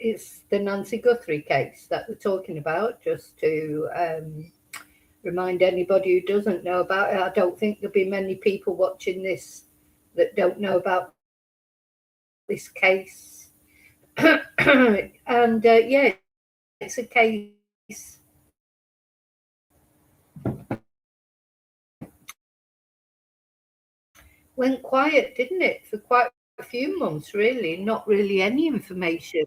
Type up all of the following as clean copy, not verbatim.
it's the Nancy Guthrie case that we're talking about, just to remind anybody who doesn't know about it. I don't think there'll be many people watching this that don't know about this case. And yeah, it's a case went quiet, didn't it, for quite a few months, really, not really any information.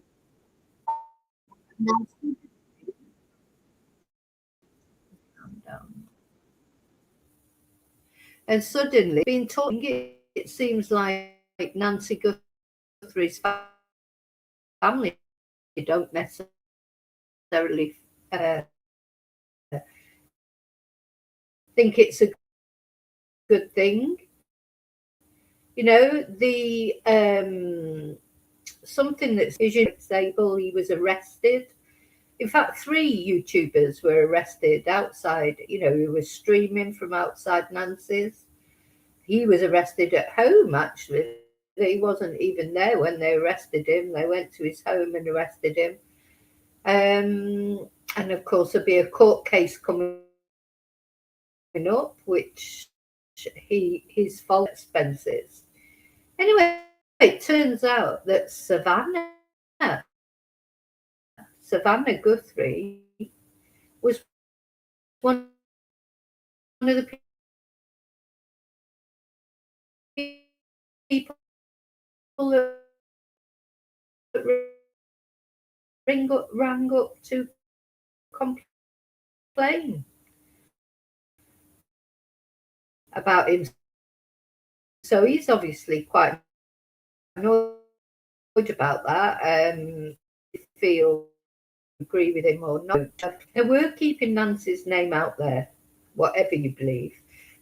And suddenly, being talking, it seems like Nancy Guthrie's family don't necessarily think it's a good thing. You know, the something that's disabled, he was arrested. In fact, 3 YouTubers were arrested outside, you know, who was streaming from outside Nancy's. He was arrested at home, actually. He wasn't even there when they arrested him. They went to his home and arrested him. And of course, there'll be a court case coming up, which his fault expenses. Anyway, it turns out that Savannah Guthrie was one of the people that rang up to complain about him. So he's obviously quite annoyed about that. Feel agree with him or not. And we're keeping Nancy's name out there, whatever you believe.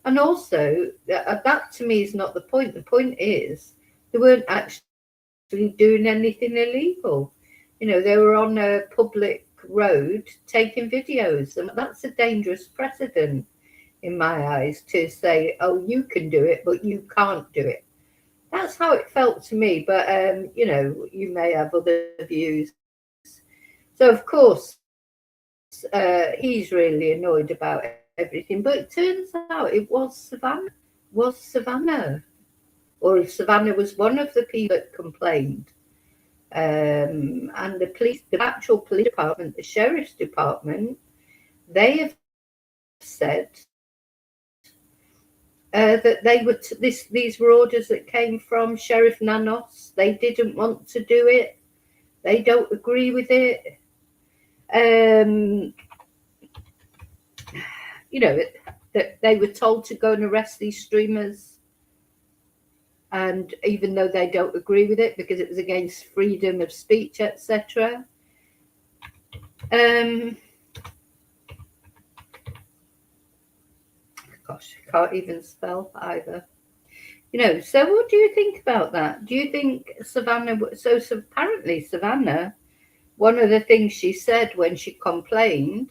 And also, that to me is not the point. The point is they weren't actually doing anything illegal. You know, they were on a public road taking videos, and that's a dangerous precedent in my eyes, to say, oh, you can do it, but you can't do it. That's how it felt to me. But, you know, you may have other views. So, of course, he's really annoyed about everything. But it turns out it was Savannah. Or if Savannah was one of the people that complained. And the actual police department, the sheriff's department, they have said that they were these were orders that came from Sheriff Nanos. They didn't want to do it. They don't agree with it. You know, that they were told to go and arrest these streamers, and even though they don't agree with it because it was against freedom of speech, etc. Gosh, I can't even spell either. You know, so what do you think about that? Do you think Savannah? So apparently Savannah, one of the things she said when she complained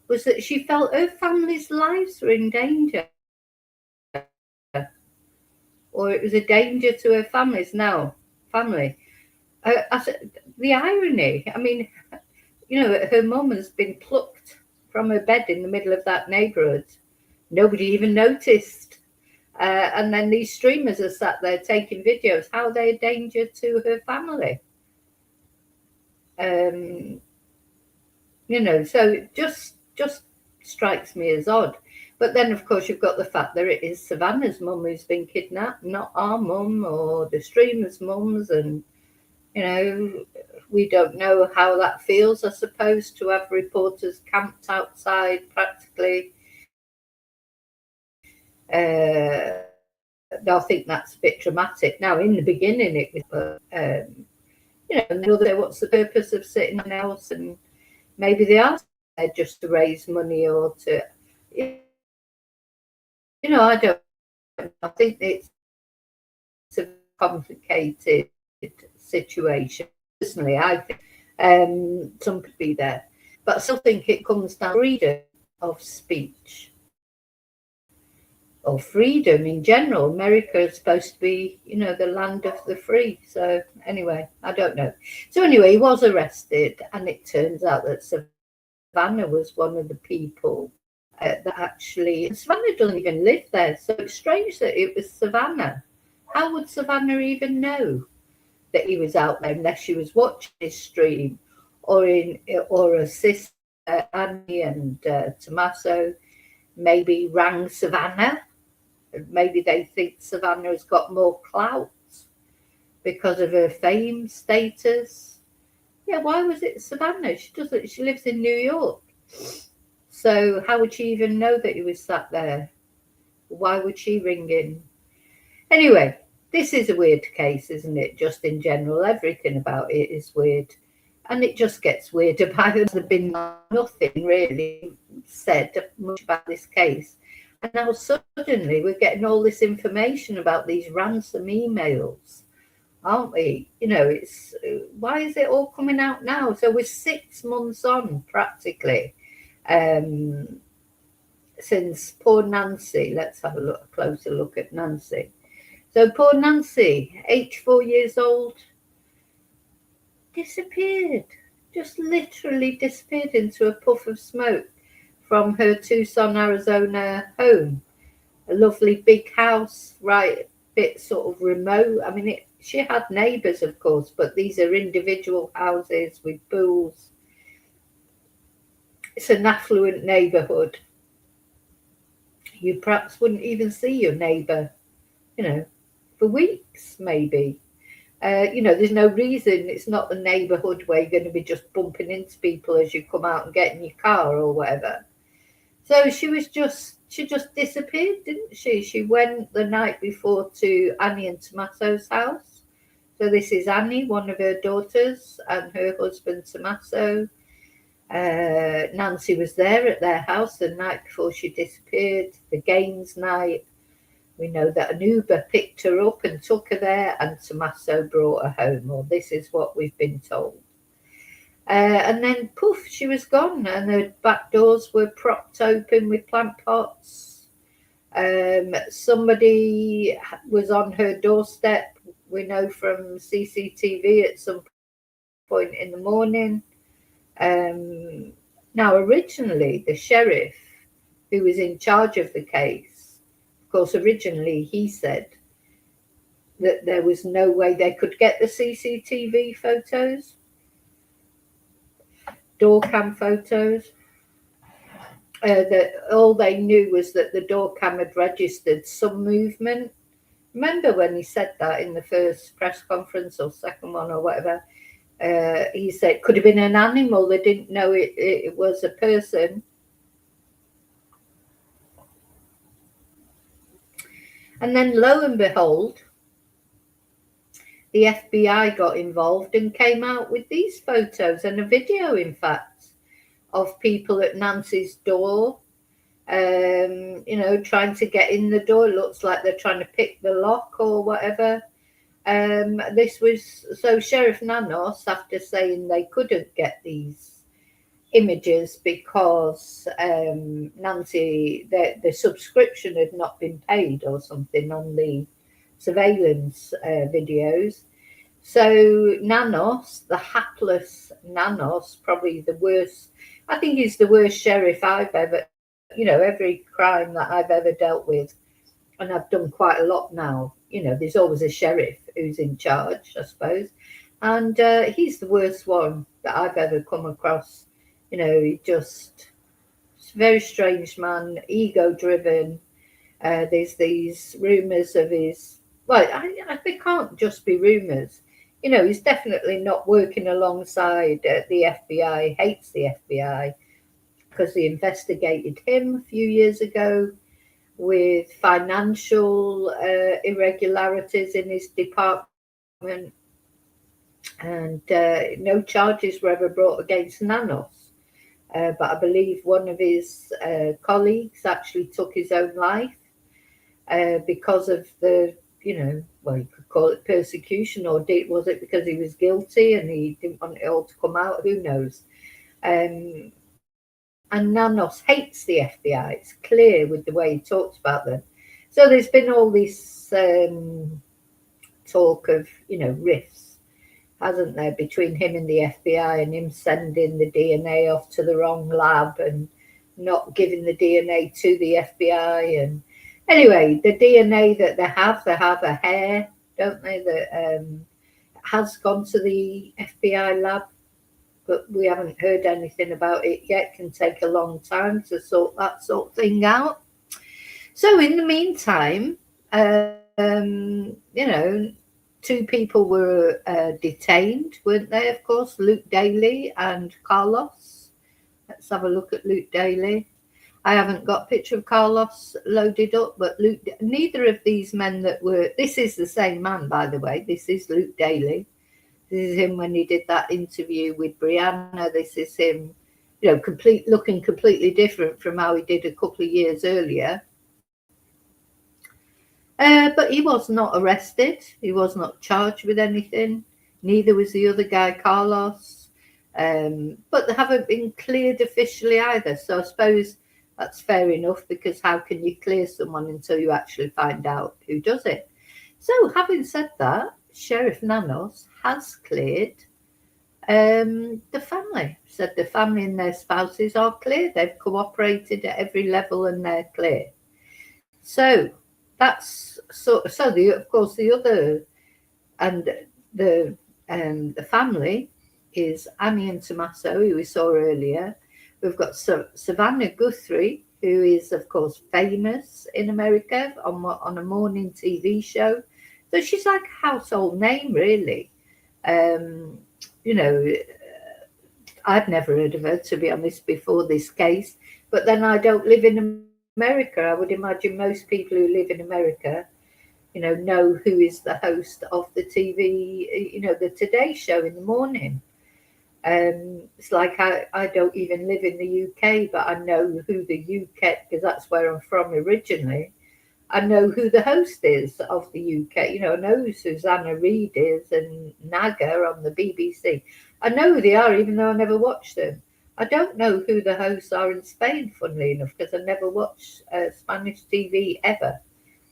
was that she felt her family's lives were in danger, or it was a danger to her family. The irony, I mean, you know, her mum has been plucked from her bed in the middle of that neighbourhood. Nobody even noticed. And then these streamers are sat there taking videos. How are they a danger to her family? You know, so it just strikes me as odd. But then, of course, you've got the fact that it is Savannah's mum who's been kidnapped, not our mum or the streamers' mums. And, you know, we don't know how that feels, I suppose, to have reporters camped outside practically. I think that's a bit dramatic. Now, in the beginning, it was, you know, and they'll say, what's the purpose of sitting in the house? And maybe they are there just to raise money or to, you know, I think it's a complicated situation. Personally, I think some could be there, but I still think it comes down to freedom of speech. or freedom in general. America is supposed to be, the land of the free. So anyway, I don't know. So anyway, he was arrested, and it turns out that Savannah was one of the people that actually. And Savannah doesn't even live there, so it's strange that it was Savannah. How would Savannah even know that he was out there unless she was watching his stream, or her sister Annie and Tommaso maybe rang Savannah. Maybe they think Savannah has got more clout because of her fame status. Yeah, why was it Savannah? She doesn't. She lives in New York, so how would she even know that he was sat there? Why would she ring in? Anyway, this is a weird case, isn't it? Just in general, everything about it is weird. And it just gets weirder by the There's been nothing really said much about this case. And now suddenly we're getting all this information about these ransom emails, aren't we? It's why is it all coming out now? So we're 6 months on practically um, since poor Nancy. Let's have a closer look at Nancy. So poor Nancy, 84 years old, disappeared, just literally disappeared into a puff of smoke from her Tucson, Arizona home. A lovely big house, right, bit sort of remote. I mean, she had neighbours, of course, but these are individual houses with pools. It's an affluent neighbourhood. You perhaps wouldn't even see your neighbour, for weeks, maybe. There's no reason. It's not the neighbourhood where you're going to be just bumping into people as you come out and get in your car or whatever. So she just disappeared, didn't she? She went the night before to Annie and Tommaso's house. So this is Annie, one of her daughters, and her husband Tommaso. Nancy was there at their house the night before she disappeared, the games night. We know that an Uber picked her up and took her there, and Tommaso brought her home, or this is what we've been told. And then, poof, she was gone, and her back doors were propped open with plant pots. Somebody was on her doorstep, we know from CCTV at some point in the morning. Now, originally, the sheriff who was in charge of the case, of course, originally he said that there was no way they could get the CCTV photos, door cam photos. That all they knew was that the door cam had registered some movement. Remember when he said that in the first press conference or second one or whatever? He said it could have been an animal. They didn't know it was a person. And then lo and behold, the FBI got involved and came out with these photos and a video, in fact, of people at Nancy's door, trying to get in the door. It looks like they're trying to pick the lock or whatever. This was so Sheriff Nanos, after saying they couldn't get these images because Nancy, the subscription had not been paid or something on the surveillance videos. So Nanos, the hapless Nanos, probably the worst. I think he's the worst sheriff I've ever, every crime that I've ever dealt with, and I've done quite a lot now. There's always a sheriff who's in charge, I suppose, and he's the worst one that I've ever come across. He just, it's a very strange man, ego-driven. There's these rumours of his. Well, they can't just be rumours. He's definitely not working alongside the FBI. Hates the FBI because they investigated him a few years ago with financial irregularities in his department, and no charges were ever brought against Nanos. But I believe one of his colleagues actually took his own life because of the, well, you could call it persecution, or was it because he was guilty and he didn't want it all to come out? Who knows? And Nanos hates the FBI. It's clear with the way he talks about them. So there's been all this talk of, rifts, hasn't there, between him and the FBI, and him sending the DNA off to the wrong lab and not giving the DNA to the FBI. And anyway, the DNA that they have a hair, don't they, that has gone to the FBI lab, but we haven't heard anything about it yet. It can take a long time to sort that sort of thing out. So in the meantime, two people were detained, weren't they? Of course, Luke Daly and Carlos. Let's have a look at Luke Daly. I haven't got a picture of Carlos loaded up, but neither of these men that were, this is the same man, by the way. This is Luke Daly. This is him when he did that interview with Brianna. This is him, looking completely different from how he did a couple of years earlier. But he was not arrested. He was not charged with anything. Neither was the other guy, Carlos. But they haven't been cleared officially either. So I suppose that's fair enough, because how can you clear someone until you actually find out who does it? So having said that, Sheriff Nanos has cleared the family. Said the family and their spouses are clear. They've cooperated at every level and they're clear. So that's so of course the other, and the family is Annie and Tommaso, who we saw earlier. We've got Savannah Guthrie, who is of course famous in America on a morning TV show. So she's like a household name, really. I'd never heard of her, to be honest, before this case. But then I don't live in America. I would imagine most people who live in America, know who is the host of the TV, the Today Show in the morning. It's like I don't even live in the UK, but I know who the UK, because that's where I'm from originally. I know who the host is of the UK. I know who Susanna Reid is and Naga on the BBC. I know who they are, even though I never watch them. I don't know who the hosts are in Spain, funnily enough, because I never watch Spanish TV ever,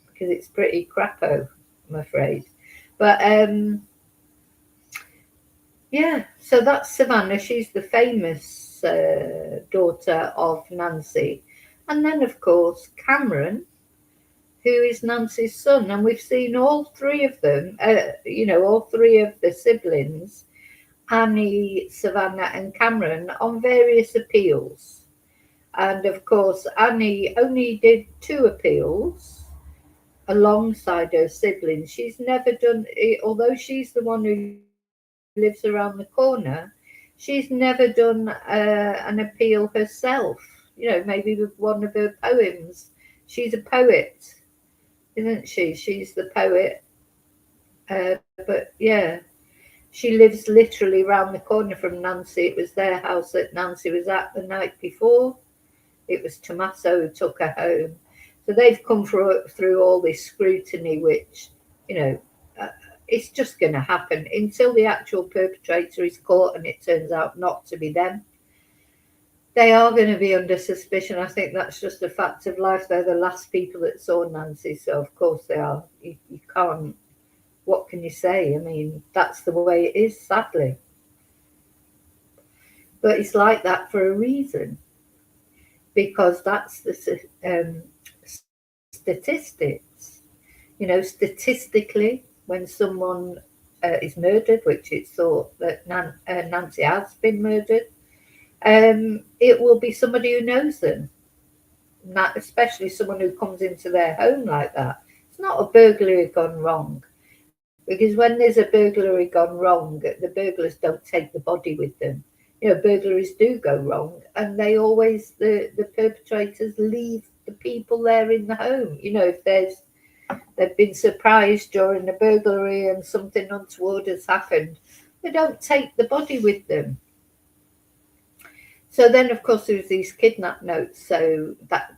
because it's pretty crapo, I'm afraid. But so that's Savannah. She's the famous daughter of Nancy. And then, of course, Cameron, who is Nancy's son. And we've seen all three of them, all three of the siblings, Annie, Savannah and Cameron, on various appeals. And of course, Annie only did 2 appeals alongside her siblings. She's never done, although she's the one who lives around the corner, she's never done an appeal herself, maybe with one of her poems. She's a poet, isn't she? She's the poet. But yeah, she lives literally round the corner from Nancy. It was their house that Nancy was at the night before. It was Tommaso who took her home. So they've come through all this scrutiny, which, it's just going to happen until the actual perpetrator is caught and it turns out not to be them. They are going to be under suspicion. I think that's just a fact of life. They're the last people that saw Nancy, so of course they are. You can't, what can you say? I mean, that's the way it is, sadly. But it's like that for a reason, because that's the statistics. Statistically, when someone is murdered, which it's thought that Nancy has been murdered, it will be somebody who knows them, especially someone who comes into their home like that. It's not a burglary gone wrong, because when there's a burglary gone wrong, the burglars don't take the body with them. Burglaries do go wrong, and they always, the perpetrators leave the people there in the home. If they've been surprised during the burglary and something untoward has happened, they don't take the body with them. So then, of course, there's these kidnap notes. So that,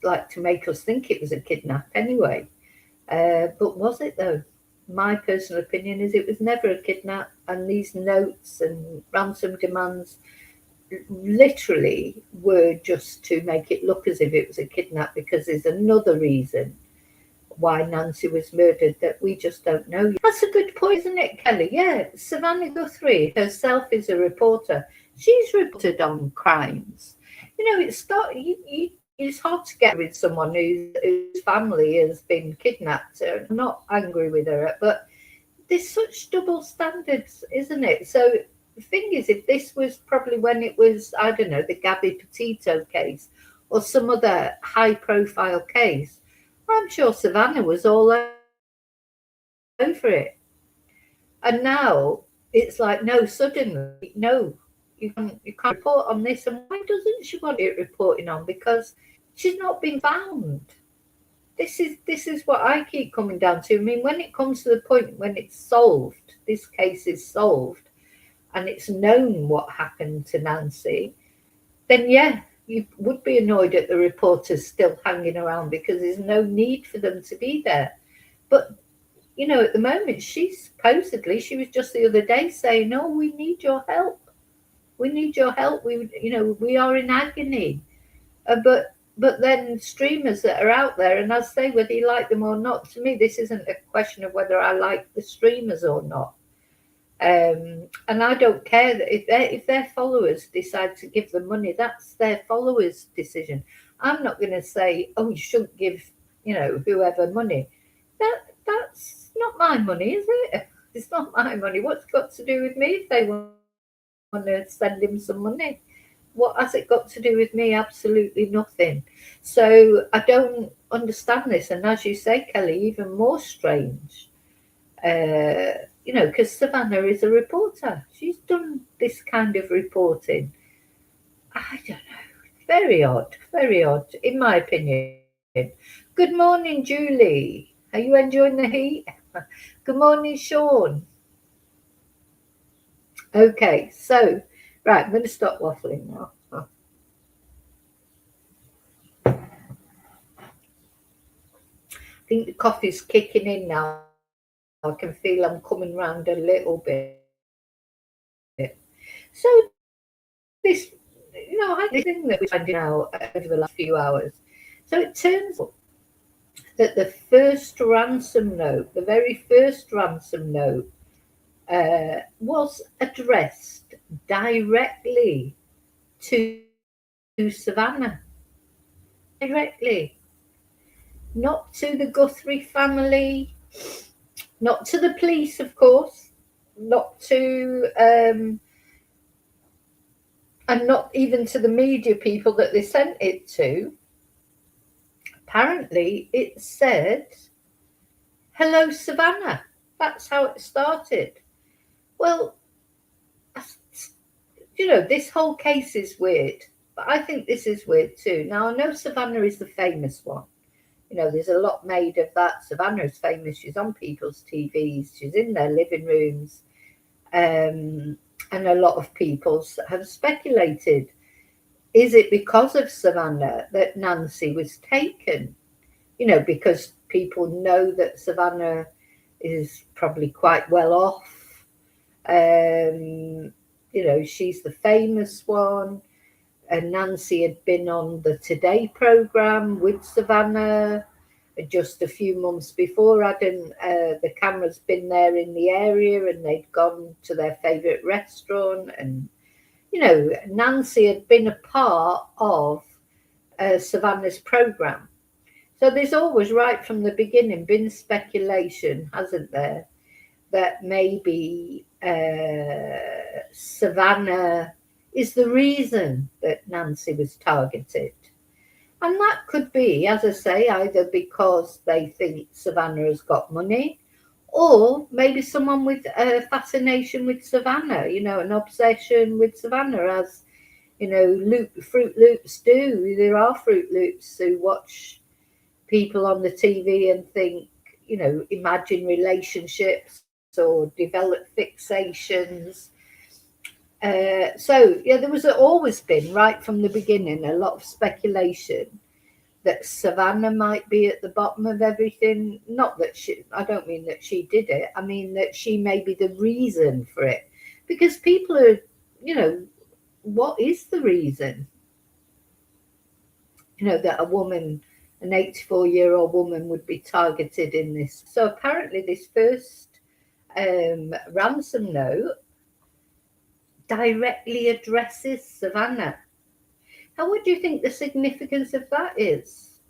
like to make us think it was a kidnap anyway. But was it though? My personal opinion is it was never a kidnap. And these notes and ransom demands, literally were just to make it look as if it was a kidnap, because there's another reason why Nancy was murdered that we just don't know. That's a good point, isn't it, Kelly? Yeah, Savannah Guthrie herself is a reporter. She's reported on crimes. It's hard to get with someone whose family has been kidnapped. I'm not angry with her, but there's such double standards, isn't it? So the thing is, if this was probably when it was, I don't know, the Gabby Petito case or some other high-profile case, I'm sure Savannah was all over it. And now it's like, no, suddenly, no, you can't report on this. And why doesn't she want it reporting on? Because she's not been found. This is what I keep coming down to. I mean, when it comes to the point when it's solved, this case is solved, and it's known what happened to Nancy, then yeah, you would be annoyed at the reporters still hanging around, because there's no need for them to be there. But at the moment, she was just the other day saying, "Oh, we need your help. We need your help. We are in agony." But then streamers that are out there, and I say whether you like them or not, to me this isn't a question of whether I like the streamers or not. And I don't care that if their followers decide to give them money, that's their followers' decision. I'm not going to say, oh, you shouldn't give whoever money. That's not my money, is it? It's not my money. What's it got to do with me if they want to send him some money? What has it got to do with me? Absolutely nothing. So I don't understand this. And as you say, Kelly, even more strange, because Savannah is a reporter. She's done this kind of reporting. I don't know. Very odd, in my opinion. Good morning, Julie. Are you enjoying the heat? Good morning, Sean. Okay, so, right, I'm going to stop waffling now. I think the coffee's kicking in now. I can feel I'm coming round a little bit. So this, this thing that we're finding out over the last few hours. So it turns out that the very first ransom note, was addressed directly to Savannah. Directly. Not to the Guthrie family, not to the police, of course, not to, and not even to the media people that they sent it to. Apparently, it said, "Hello, Savannah." That's how it started. Well, this whole case is weird, but I think this is weird too. Now, I know Savannah is the famous one. There's a lot made of that. Savannah is famous. She's on people's TVs. She's in their living rooms. And a lot of people have speculated, is it because of Savannah that Nancy was taken? Because people know that Savannah is probably quite well off. She's the famous one. And Nancy had been on the Today programme with Savannah just a few months before. The camera's been there in the area, and they'd gone to their favourite restaurant. And, Nancy had been a part of Savannah's programme. So there's always, right from the beginning, been speculation, hasn't there, that maybe Savannah is the reason that Nancy was targeted. And that could be, as I say, either because they think Savannah has got money, or maybe someone with a fascination with Savannah, an obsession with Savannah, as, Fruit Loops do. There are Fruit Loops who watch people on the TV and think, imagine relationships or develop fixations. There was always been, right from the beginning, a lot of speculation that Savannah might be at the bottom of everything. Not that I don't mean that she did it. I mean that she may be the reason for it. Because people are, what is the reason, that a woman, an 84-year-old woman, would be targeted in this? So apparently this first ransom note directly addresses Savannah. Now, what do you think the significance of that is?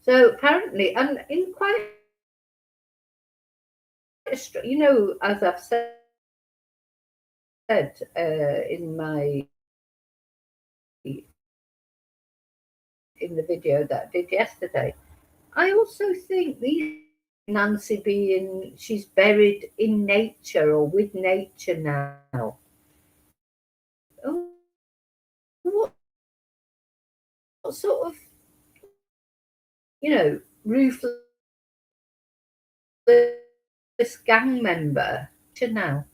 So apparently, and in quite, as I've said in the video that I did yesterday, I also think these Nancy being, she's buried in nature or with nature now. Oh, what sort of, ruthless gang member to now?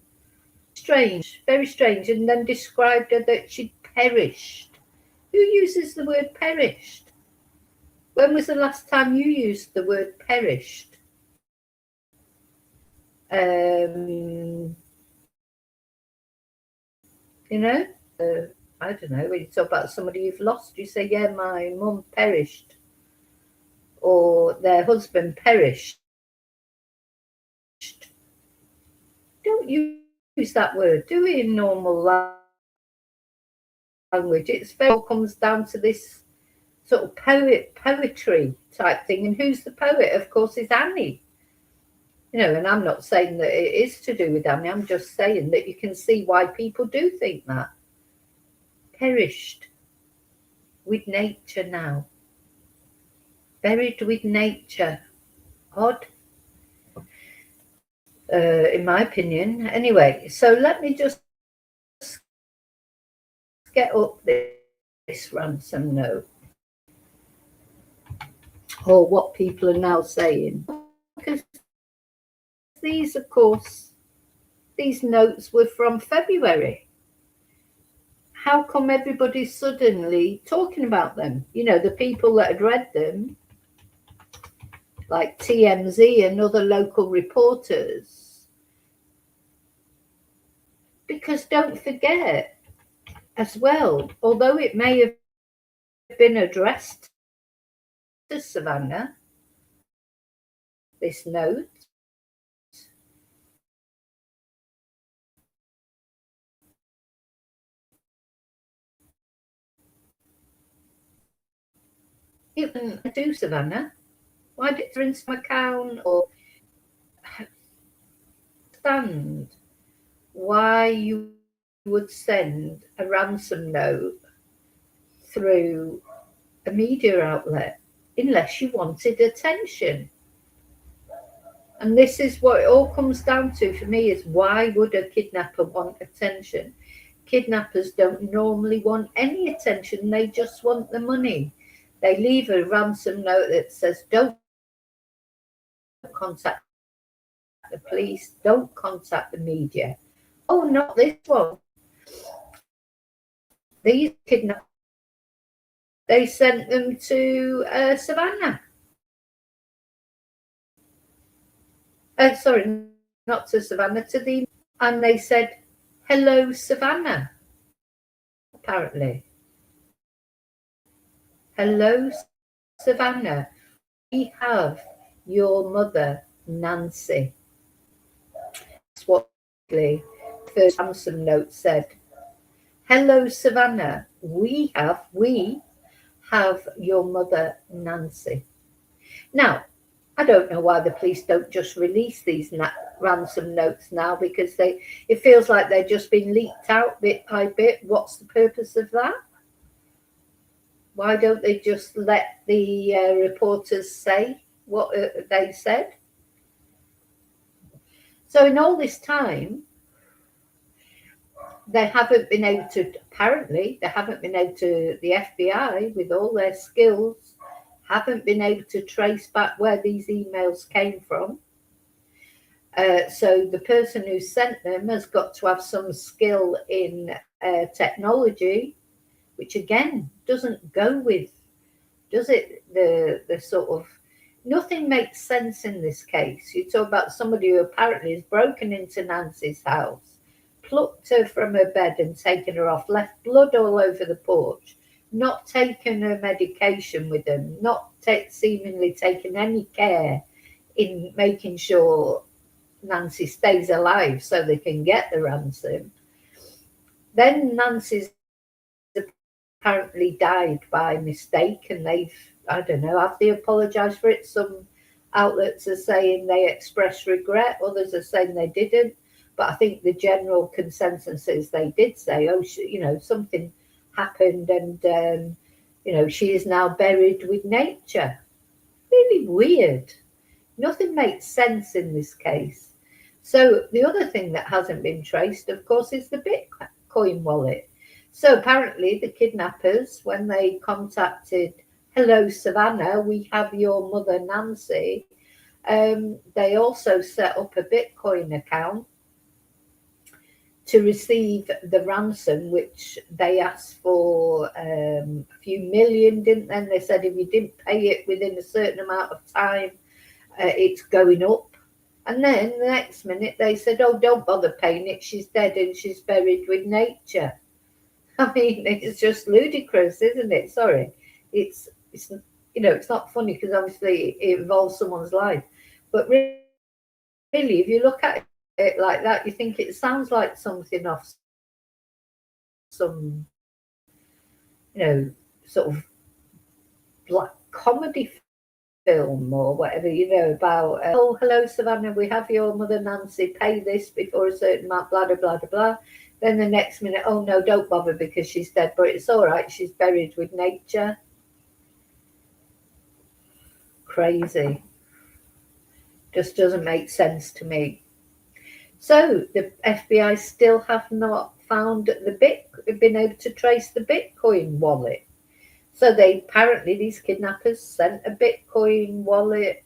Strange, very strange. And then described her that she'd perished. Who uses the word perished? When was the last time you used the word perished? I don't know, when you talk about somebody you've lost, you say, yeah, my mum perished, or their husband perished. Don't use that word, do it in normal language. It all comes down to this sort of poetry type thing. And who's the poet? Of course, is Annie. And I'm not saying that it is to do with Annie. I'm just saying that you can see why people do think that. Perished with nature now. Buried with nature. Odd. In my opinion. Anyway, so let me just get up this ransom note. Or what people are now saying. Because these, of course, these notes were from February. How come everybody's suddenly talking about them? The people that had read them, like TMZ and other local reporters. Because don't forget, as well, although it may have been addressed to Savannah, this note, it wouldn't do Savannah. Why did it rinse my account or understand why you would send a ransom note through a media outlet unless you wanted attention? And this is what it all comes down to for me, is why would a kidnapper want attention? Kidnappers don't normally want any attention. They just want the money. They leave a ransom note that says, don't contact the police, don't contact the media. Oh, not this one. These kidnappers, they sent them to Savannah. Sorry, not to Savannah, and they said, hello, Savannah, apparently. Hello, Savannah. We have your mother, Nancy. That's what the first ransom note said. Hello, Savannah. We have your mother, Nancy. Now, I don't know why the police don't just release these ransom notes now, because it feels like they're just being leaked out bit by bit. What's the purpose of that? Why don't they just let the reporters say what they said? So in all this time, they haven't been able to, apparently, the FBI, with all their skills, haven't been able to trace back where these emails came from. So the person who sent them has got to have some skill in technology, which again doesn't go with, does it? The sort of, nothing makes sense in this case. You talk about somebody who apparently has broken into Nancy's house, plucked her from her bed and taken her off, left blood all over the porch, not taken her medication with them, not seemingly taken any care in making sure Nancy stays alive so they can get the ransom. Then Nancy's apparently died by mistake, and they've, I don't know, have they apologised for it? Some outlets are saying they expressed regret, others are saying they didn't. But I think the general consensus is they did say, oh, something happened, and she is now buried with nature. Really weird. Nothing makes sense in this case. So the other thing that hasn't been traced, of course, is the Bitcoin wallet. So apparently the kidnappers, when they contacted, hello, Savannah, we have your mother, Nancy, they also set up a Bitcoin account to receive the ransom, which they asked for a few million, didn't they? And they said if you didn't pay it within a certain amount of time, it's going up. And then the next minute they said, oh, don't bother paying it, she's dead and she's buried with nature. I mean, it's just ludicrous, isn't it? Sorry. It's not funny because obviously it involves someone's life. But really, if you look at it like that, you think it sounds like something off some, sort of black comedy film or whatever, about, oh, hello, Savannah, we have your mother, Nancy, pay this before a certain amount, blah, blah, blah, blah, blah. Then the next minute, oh, no, don't bother because she's dead, but it's all right, she's buried with nature. Crazy. Just doesn't make sense to me. So the FBI still have not found been able to trace the Bitcoin wallet. So these kidnappers sent a Bitcoin wallet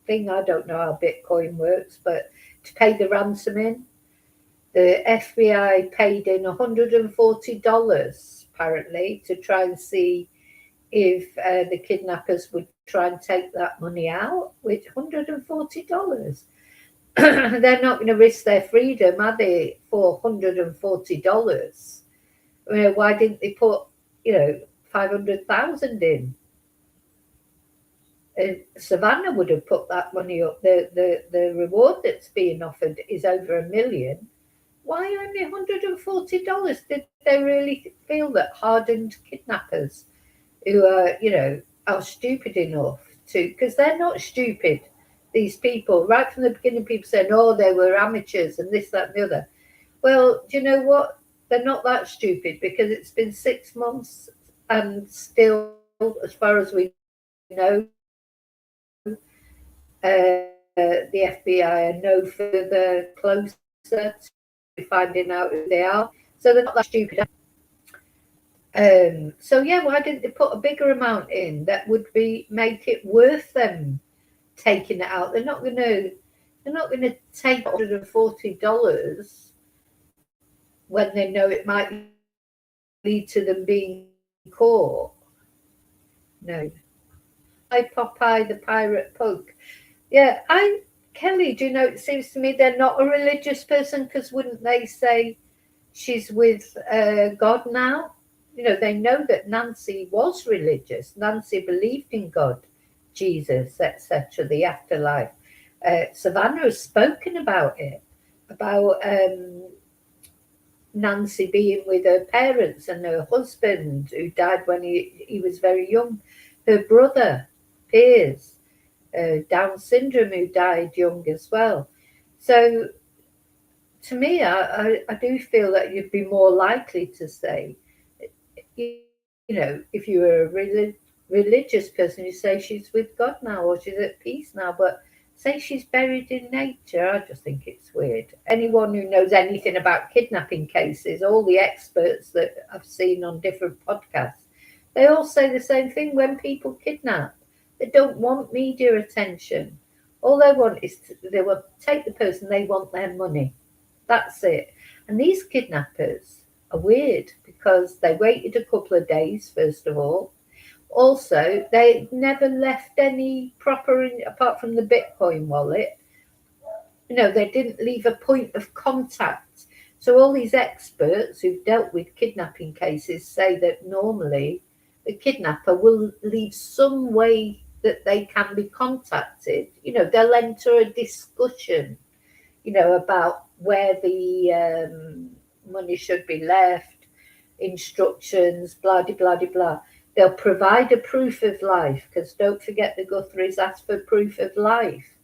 thing. I don't know how Bitcoin works, but to pay the ransom in. The FBI paid in $140 apparently to try and see if the kidnappers would try and take that money out with $140. They're not going to risk their freedom, are they, for $140? Why didn't they put, 500,000 in? Savannah would have put that money up. The reward that's being offered is over $1 million. Why only $140? Did they really feel that hardened kidnappers who are stupid enough to, because they're not stupid, these people, right from the beginning, people saying, oh, they were amateurs and this, that, and the other. Well, do you know what? They're not that stupid because it's been 6 months and still, as far as we know, the FBI are no further closer to finding out who they are. So they're not that stupid. So yeah, why didn't they put a bigger amount in that would make it worth them taking it out? They're not going to take $140 when they know it might lead to them being caught. No. Hi, Popeye the Pirate Pug. Yeah, Kelly, do you know, it seems to me they're not a religious person, because wouldn't they say she's with God now? They know that Nancy was religious. Nancy believed in God, Jesus, etc., the afterlife. Savannah has spoken about it, about Nancy being with her parents and her husband, who died when he was very young, her brother, Piers, Down syndrome, who died young as well. So to me, I do feel that you'd be more likely to say, if you were a religious person, you say she's with God now or she's at peace now, but say she's buried in nature, I just think it's weird. Anyone who knows anything about kidnapping cases, all the experts that I've seen on different podcasts, they all say the same thing. When people kidnap, they don't want media attention. All they want is they want to take the person, they want their money. That's it. And these kidnappers are weird because they waited a couple of days, first of all. Also, they never left any proper, apart from the Bitcoin wallet, they didn't leave a point of contact. So all these experts who've dealt with kidnapping cases say that normally the kidnapper will leave some way that they can be contacted. They'll enter a discussion, about where the money should be left, instructions, blah, de, blah, de, blah. They'll provide a proof of life, because don't forget the Guthries asked for proof of life.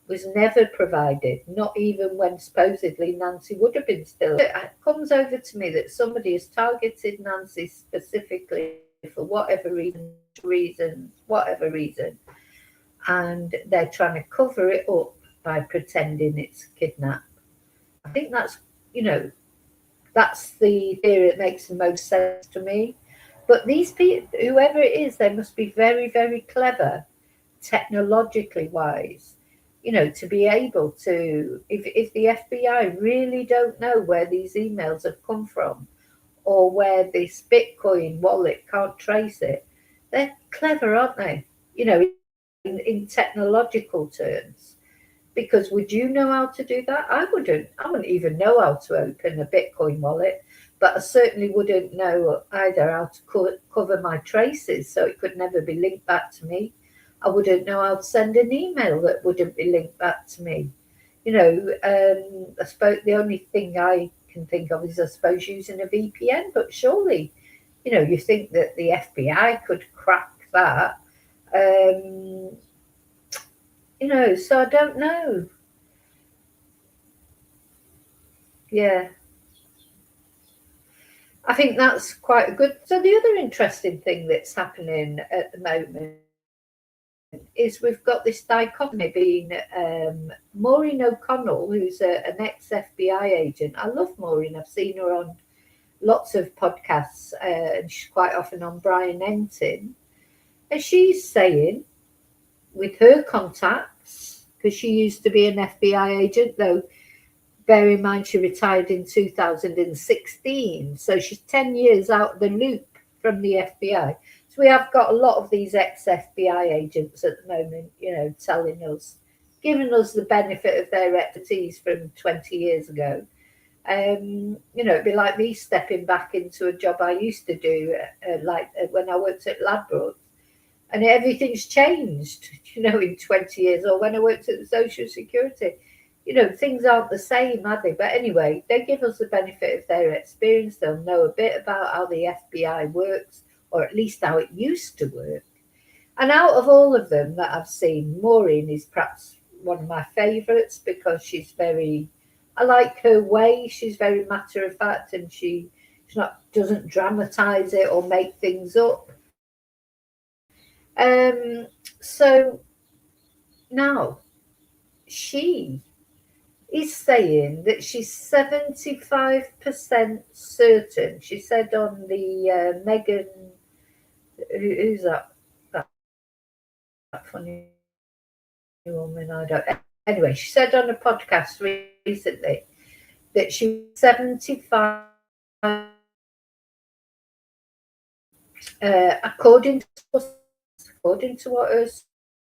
Was never provided, not even when supposedly Nancy would have been still. It comes over to me that somebody has targeted Nancy specifically for whatever reason, and they're trying to cover it up by pretending it's kidnap. I think that's the theory that makes the most sense to me. But these people, whoever it is, they must be very, very clever, technologically wise, to be able to, if the FBI really don't know where these emails have come from, or where this Bitcoin wallet can't trace it, they're clever, aren't they? In technological terms. Because would you know how to do that? I wouldn't. I wouldn't even know how to open a Bitcoin wallet, but I certainly wouldn't know either how to cover my traces so it could never be linked back to me. I wouldn't know how to send an email that wouldn't be linked back to me. I suppose the only thing I can think of is, I suppose, using a VPN, but surely, you think that the FBI could crack that. So I don't know. Yeah. I think that's quite a good. So the other interesting thing that's happening at the moment is we've got this dichotomy being Maureen O'Connell, who's an ex-FBI agent. I love Maureen. I've seen her on lots of podcasts, and she's quite often on Brian Entin. And she's saying, with her contacts, because she used to be an FBI agent, though bear in mind she retired in 2016, so she's 10 years out of the loop from the FBI. So we have got a lot of these ex-FBI agents at the moment, telling us, giving us the benefit of their expertise from 20 years ago. It'd be like me stepping back into a job I used to do, when I worked at Ladbrokes, and everything's changed, in 20 years, or when I worked at the Social Security. Things aren't the same, are they? But anyway, they give us the benefit of their experience. They'll know a bit about how the FBI works, or at least how it used to work. And out of all of them that I've seen, Maureen is perhaps one of my favourites, because I like her way. She's very matter of fact, and she doesn't dramatise it or make things up. So now she is saying that she's 75% certain. She said on the Megan, who's that funny woman? I don't. Anyway, she said on a podcast recently that she was 75. According to what her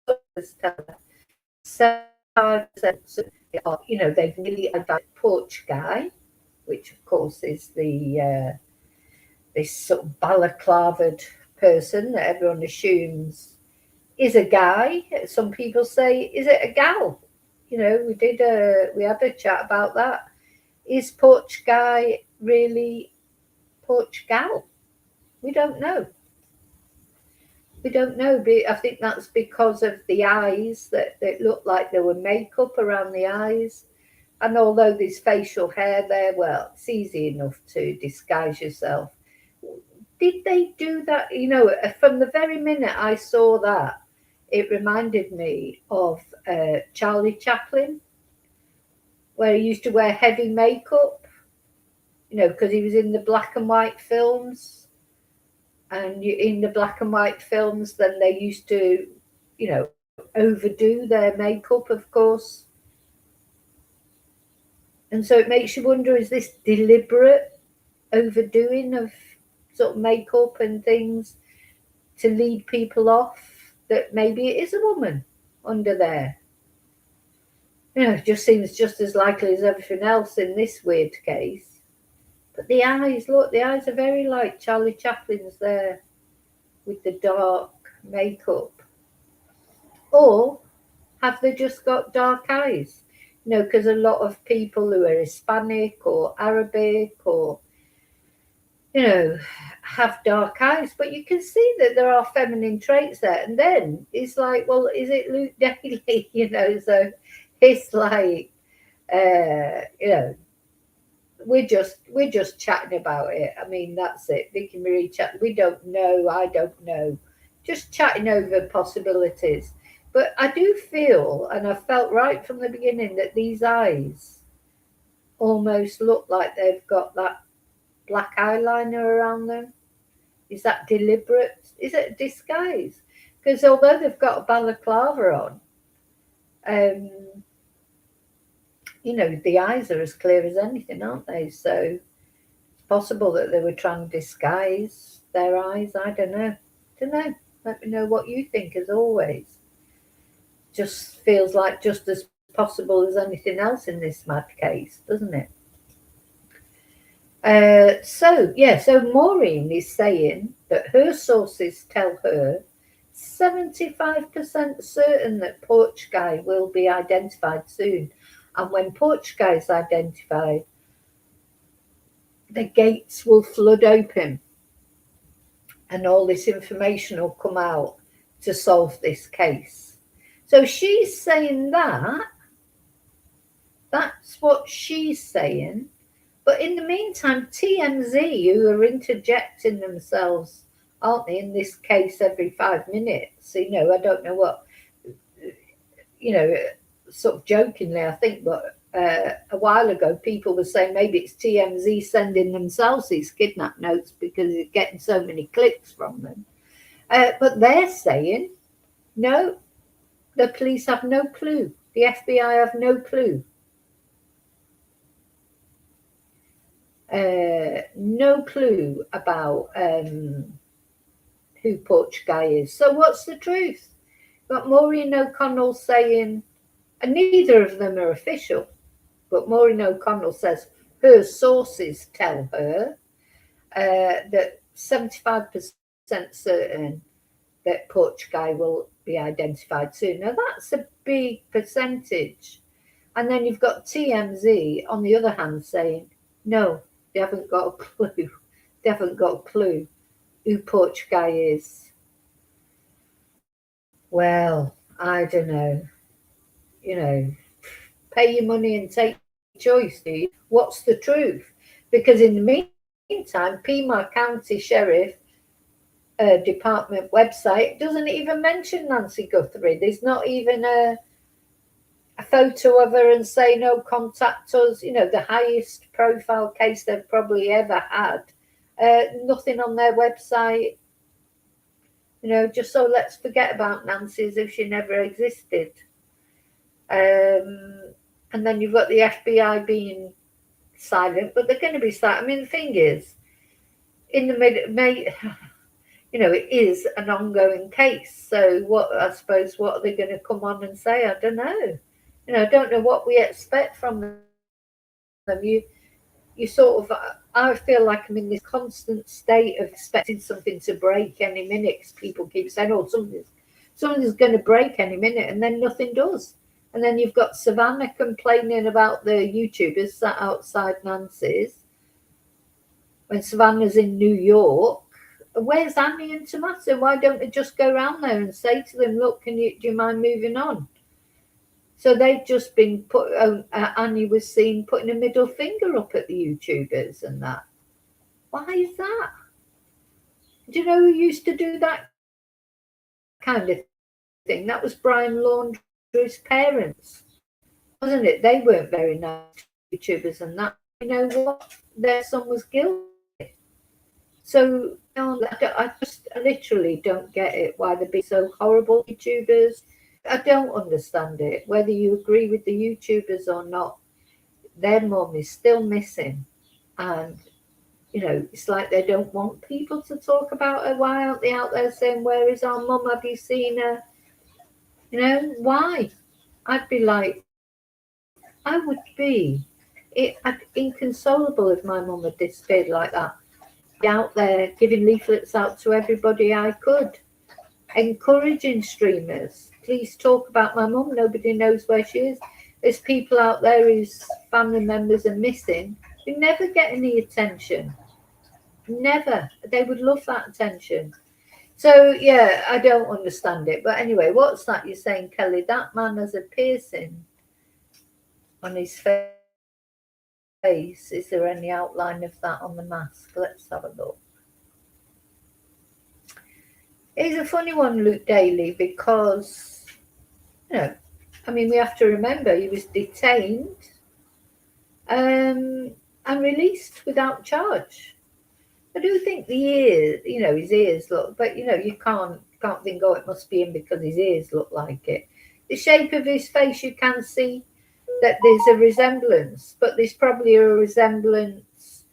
sources tell her, 75%. They've nearly identified Porch Guy, which of course is the this sort of balaclavaed person that everyone assumes is a guy. Some people say, is it a gal? We had a chat about that. Is Porch Guy really Porch Gal? We don't know. We don't know. I think that's because of the eyes, that it looked like there were makeup around the eyes. And although there's facial hair there, well, it's easy enough to disguise yourself. Did they do that? From the very minute I saw that, it reminded me of Charlie Chaplin, where he used to wear heavy makeup, because he was in the black and white films. And in the black and white films, then they used to, overdo their makeup, of course. And so it makes you wonder, is this deliberate overdoing of sort of makeup and things to lead people off that maybe it is a woman under there? It just seems just as likely as everything else in this weird case. But the eyes, look, the eyes are very like Charlie Chaplin's there with the dark makeup. Or have they just got dark eyes? Because a lot of people who are Hispanic or Arabic or, have dark eyes, but you can see that there are feminine traits there. And then it's like, well, is it Luke Daly? So it's like, we're just chatting about it. I mean, that's it. Vicky Marie chat. We don't know. I don't know. Just chatting over possibilities. But I do feel, and I felt right from the beginning, that these eyes almost look like they've got that black eyeliner around them. Is that deliberate? Is it a disguise? Because although they've got a balaclava on, the eyes are as clear as anything, aren't they? So it's possible that they were trying to disguise their eyes. I don't know. Let me know what you think, as always. Just feels like just as possible as anything else in this mad case, doesn't it? So Maureen is saying that her sources tell her 75% certain that Porch Guy will be identified soon. And when Porch Guy is identified, the gates will flood open and all this information will come out to solve this case. So she's saying that. That's what she's saying. But in the meantime, TMZ, who are interjecting themselves, aren't they, in this case every 5 minutes? I don't know what, sort of jokingly, I think, but a while ago, people were saying maybe it's TMZ sending themselves these kidnap notes because it's getting so many clicks from them. But they're saying, no, the police have no clue. The FBI have no clue. No clue about who Porch Guy is. So what's the truth? Got Maureen O'Connell saying, and neither of them are official, but Maureen O'Connell says her sources tell her that 75% certain that Porch Guy will be identified soon. Now that's a big percentage. And then you've got TMZ on the other hand saying, no, they haven't got a clue. They haven't got a clue who Porch Guy is. Well, I don't know. Pay your money and take your choice, do you? What's the truth? Because in the meantime, Pima County Sheriff Department website doesn't even mention Nancy Guthrie. There's not even a photo of her and say, no, contact us, the highest profile case they've probably ever had. Nothing on their website, just so let's forget about Nancy as if she never existed. And then you've got the FBI being silent, but they're going to be silent. I mean, the thing is, in the it is an ongoing case. So what are they going to come on and say? I don't know. I don't know what we expect from them. You sort of, I feel like I'm in this constant state of expecting something to break any minute. People keep saying, oh, something's going to break any minute, and then nothing does. And then you've got Savannah complaining about the YouTubers sat outside Nancy's when Savannah's in New York. Where's Annie and Tommaso? Why don't they just go around there and say to them, look, do you mind moving on? So they've just been Annie was seen putting a middle finger up at the YouTubers and that. Why is that? Do you know who used to do that kind of thing? That was Brian Laundrie's parents, wasn't it? They weren't very nice YouTubers and that. You know what? Their son was guilty. So I literally don't get it, why they're being so horrible, YouTubers. I don't understand it. Whether you agree with the YouTubers or not, their mum is still missing. And, it's like they don't want people to talk about her. Why aren't they out there saying, where is our mum? Have you seen her? Why? I'd be like, I would be inconsolable if my mum had disappeared like that. Out there giving leaflets out to everybody I could, encouraging streamers. Please talk about my mum. Nobody knows where she is. There's people out there whose family members are missing who never get any attention. Never. They would love that attention. So yeah, I don't understand it. But anyway, what's that you're saying, Kelly? That man has a piercing on his face. Is there any outline of that on the mask? Let's have a look. It's a funny one, Luke Daly, because I mean, we have to remember he was detained and released without charge. I do think the ears, his ears look, but you can't think, oh, it must be him because his ears look like it. The shape of his face, you can see that there's a resemblance, but there's probably a resemblance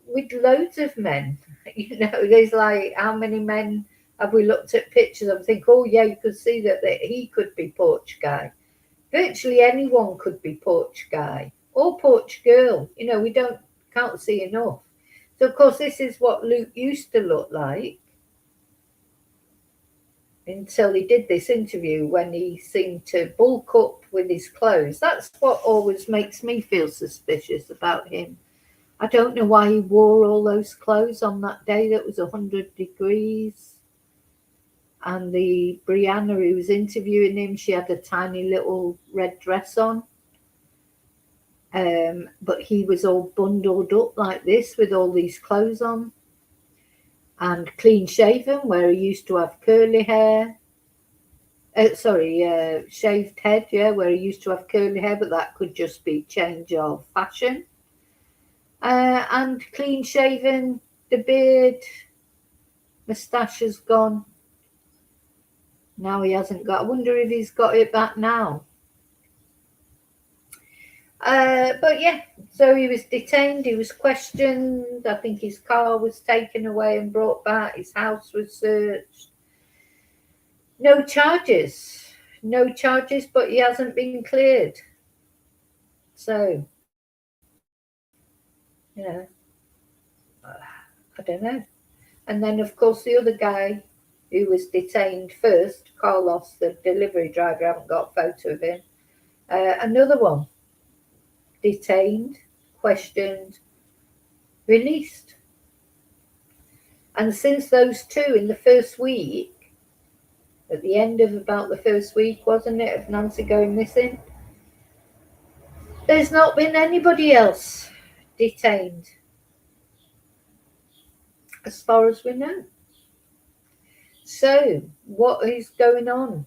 with loads of men. There's like, how many men have we looked at pictures and think, oh yeah, you could see that he could be Porch Guy. Virtually anyone could be Porch Guy or Porch Girl. We can't see enough. So of course this is what Luke used to look like until he did this interview when he seemed to bulk up with his clothes. That's what always makes me feel suspicious about him. I don't know why he wore all those clothes on that day that was 100 degrees. And the Brianna who was interviewing him, she had a tiny little red dress on. But he was all bundled up like this with all these clothes on. And clean shaven, where he used to have curly hair. Shaved head, where he used to have curly hair, but that could just be change of fashion. And clean shaven, the beard, moustache has gone. Now he hasn't got. I wonder if he's got it back now. But yeah, so he was detained. He was questioned. I think his car was taken away and brought back. His house was searched. No charges, but he hasn't been cleared. So, I don't know. And then, of course, the other guy who was detained first, Carlos, the delivery driver, I haven't got a photo of him. Another one, detained, questioned, released. And since those two in the first week, at the end of about the first week, wasn't it, of Nancy going missing, there's not been anybody else detained, as far as we know. So, what is going on?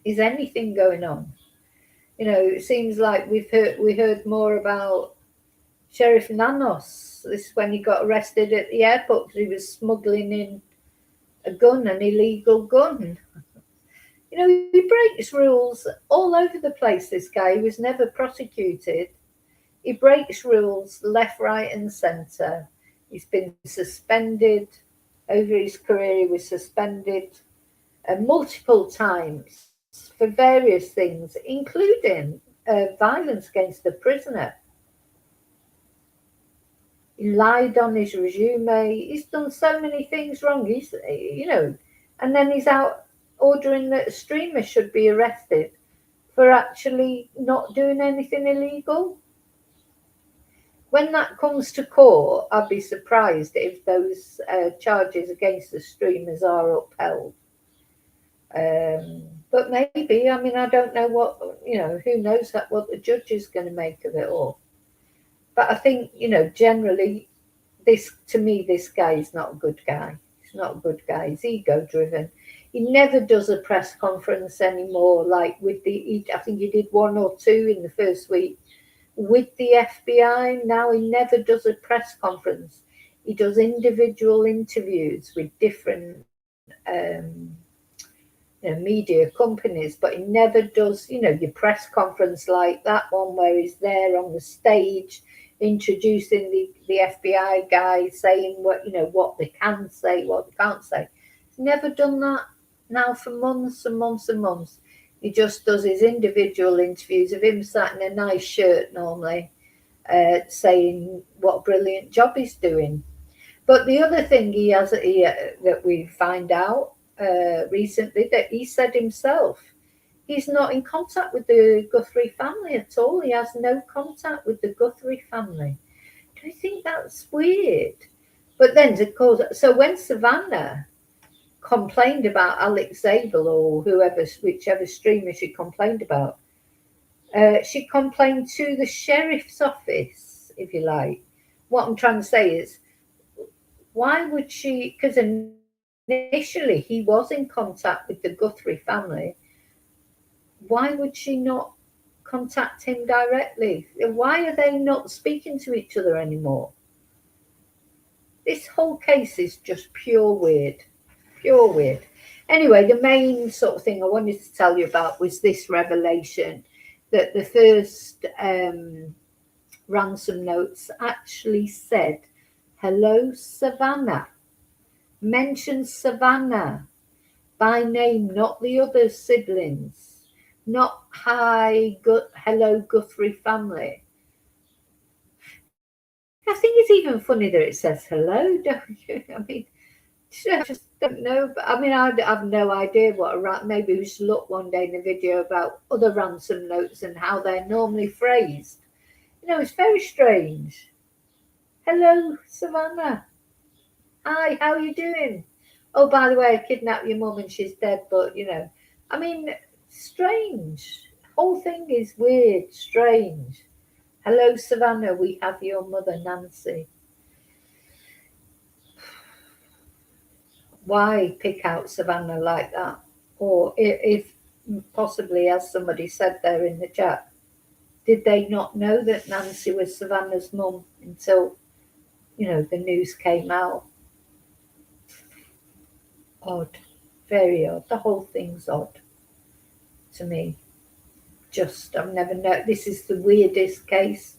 Is anything going on? It seems like we heard more about Sheriff Nanos. This is when he got arrested at the airport because he was smuggling in a gun, an illegal gun. He breaks rules all over the place, this guy. He was never prosecuted. He breaks rules left, right and centre. He's been suspended. Over his career, he was suspended multiple times for various things, including violence against a prisoner. He lied on his resume. He's done so many things wrong. And then he's out ordering that a streamer should be arrested for actually not doing anything illegal. When that comes to court, I'd be surprised if those charges against the streamers are upheld. But maybe, I don't know what, who knows what the judge is going to make of it all. But I think, generally, this guy is not a good guy. He's not a good guy. He's ego-driven. He never does a press conference anymore, like I think he did one or two in the first week with the FBI. Now he never does a press conference. He does individual interviews with different media companies, but he never does, your press conference like that one where he's there on the stage introducing the FBI guy, saying what they can say, what they can't say. He's never done that now for months and months and months. He just does his individual interviews of him sat in a nice shirt normally, saying what a brilliant job he's doing. But the other thing that we find out recently, that he said himself, he's not in contact with the Guthrie family at all. He has no contact with the Guthrie family. Do you think that's weird? But then, of course, so when Savannah complained about Alex Zabel or whichever streamer she complained about, she complained to the sheriff's office, if you like. What I'm trying to say is, why would she? Because initially he was in contact with the Guthrie family. Why would she not contact him directly? Why are they not speaking to each other anymore? This whole case is just pure weird. Pure weird. Anyway, the main sort of thing I wanted to tell you about was this revelation that the first ransom notes actually said, "Hello, Savannah." Mention Savannah by name, not the other siblings. Not hello, Guthrie family. I think it's even funny that it says hello, don't you? I mean, I just don't know. But I mean, I have no idea maybe we should look one day in a video about other ransom notes and how they're normally phrased. You know, it's very strange. Hello, Savannah. Hi, how are you doing? Oh, by the way, I kidnapped your mum and she's dead, but you know, I mean, strange. Whole thing is weird, strange. Hello, Savannah, we have your mother, Nancy. Why pick out Savannah like that? Or if possibly, as somebody said there in the chat, did they not know that Nancy was Savannah's mum until, you know, the news came out? Odd, very odd. The whole thing's odd to me. Just, I've never known. This is the weirdest case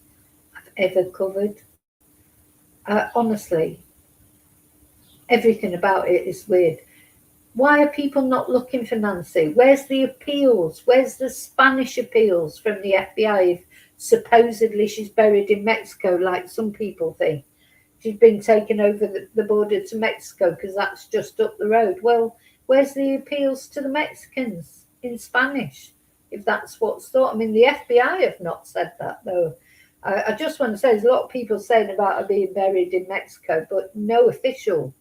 I've ever covered. Honestly, everything about it is weird. Why are people not looking for Nancy? Where's the appeals? Where's the Spanish appeals from the FBI if supposedly she's buried in Mexico, like some people think? She's been taken over the border to Mexico because that's just up the road. Well, where's the appeals to the Mexicans in Spanish, if that's what's thought? I mean, the FBI have not said that, though. I just want to say there's a lot of people saying about her being buried in Mexico, but no official.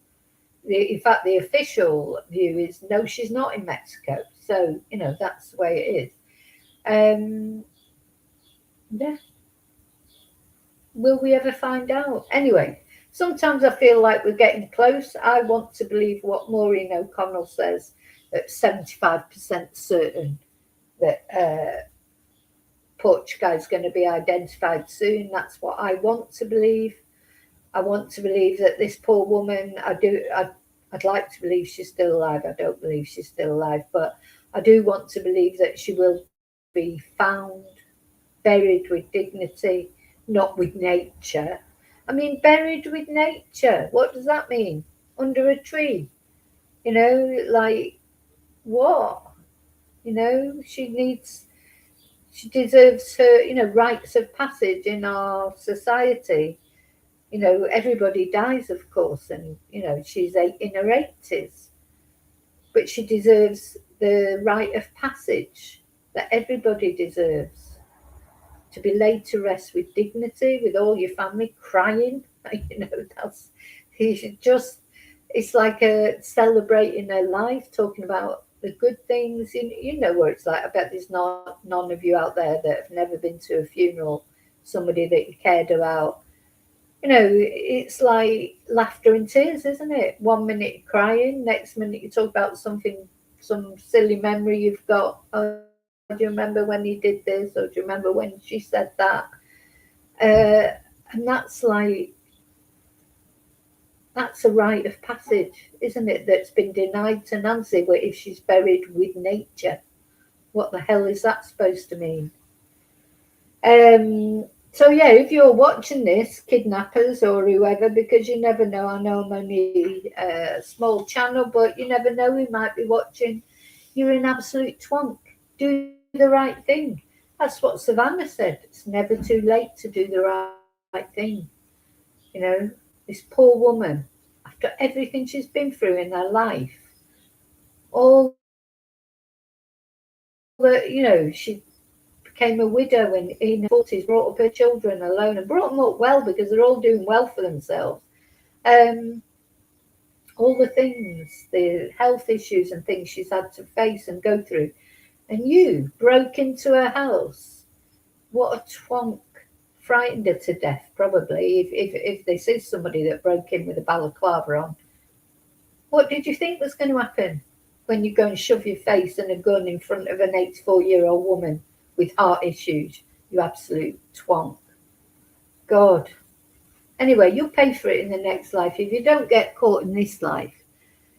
In fact, the official view is no, she's not in Mexico. So, you know, that's the way it is. Yeah. Will we ever find out? Anyway, sometimes I feel like we're getting close. I want to believe what Maureen O'Connell says, at 75% certain that Portugal is going to be identified soon. That's what I want to believe. I want to believe that this poor woman, I'd like to believe she's still alive. I don't believe she's still alive, but I do want to believe that she will be found, buried with dignity, not with nature. I mean, buried with nature. What does that mean? Under a tree? You know, like what? You know, she deserves her, you know, rites of passage in our society. You know, everybody dies, of course, and, you know, she's in her 80s. But she deserves the rite of passage that everybody deserves. To be laid to rest with dignity, with all your family crying. You know, it's like celebrating their life, talking about the good things. You know what it's like. I bet there's none of you out there that have never been to a funeral, somebody that you cared about. You know, it's like laughter and tears, isn't it? 1 minute you're crying, next minute you talk about some silly memory you've got. Oh, do you remember when he did this? Or do you remember when she said that? And that's a rite of passage, isn't it? That's been denied to Nancy, but if she's buried with nature, what the hell is that supposed to mean? So yeah, if you're watching this, kidnappers or whoever, because you never know. I know I'm only a small channel, but you never know who might be watching. You're an absolute twonk. do the right thing. That's what Savannah said. It's never too late to do the right thing. You know, this poor woman, after everything she's been through in her life, all that, she became a widow when in her 40s, brought up her children alone and brought them up well because they're all doing well for themselves. Um, all the things, the health issues and things she's had to face and go through. And you broke into her house. What a twonk. Frightened her to death, probably, if this is somebody that broke in with a balaclava on. What did you think was going to happen when you go and shove your face and a gun in front of an 84-year-old woman with heart issues? You absolute twonk. God. Anyway, you'll pay for it in the next life. If you don't get caught in this life,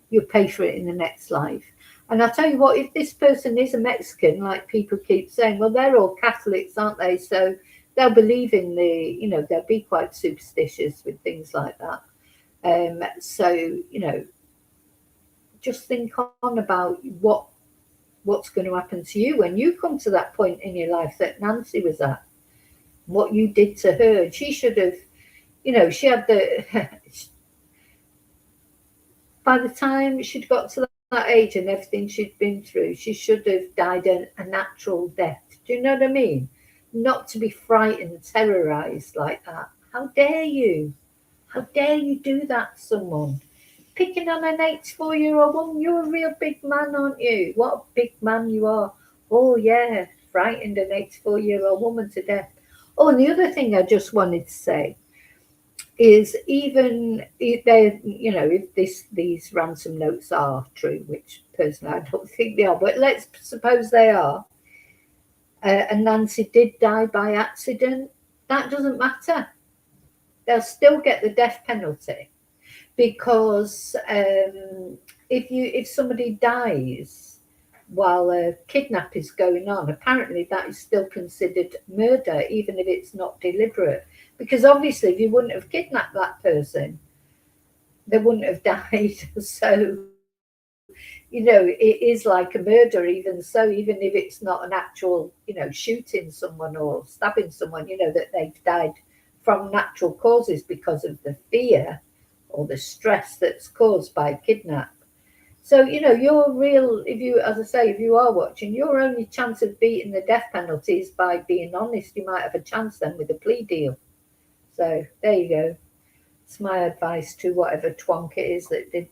you'll pay for it in the next life. And I'll tell you what, if this person is a Mexican, like people keep saying, well, they're all Catholics, aren't they? So they'll believe in they'll be quite superstitious with things like that. So, just think on about what's going to happen to you when you come to that point in your life that Nancy was at, what you did to her. She should have, she had by the time she'd got to that age and everything she'd been through, she should have died a natural death. Do you know what I mean? Not to be frightened, terrorized like that. How dare you? How dare you do that to someone? Picking on an 84-year-old woman, you're a real big man, aren't you? What a big man you are. Oh, yeah, frightened an 84-year-old woman to death. Oh, and the other thing I just wanted to say is even if these ransom notes are true, which personally I don't think they are, but let's suppose they are, and Nancy did die by accident, that doesn't matter. They'll still get the death penalty because if somebody dies while a kidnap is going on, apparently that is still considered murder, even if it's not deliberate. Because obviously, if you wouldn't have kidnapped that person, they wouldn't have died. So, it is like a murder, even so, even if it's not an actual, shooting someone or stabbing someone, that they've died from natural causes because of the fear or the stress that's caused by kidnap. So, you're real, as I say, if you are watching, your only chance of beating the death penalty is by being honest. You might have a chance then with a plea deal. So, there you go. It's my advice to whatever twonk it is that did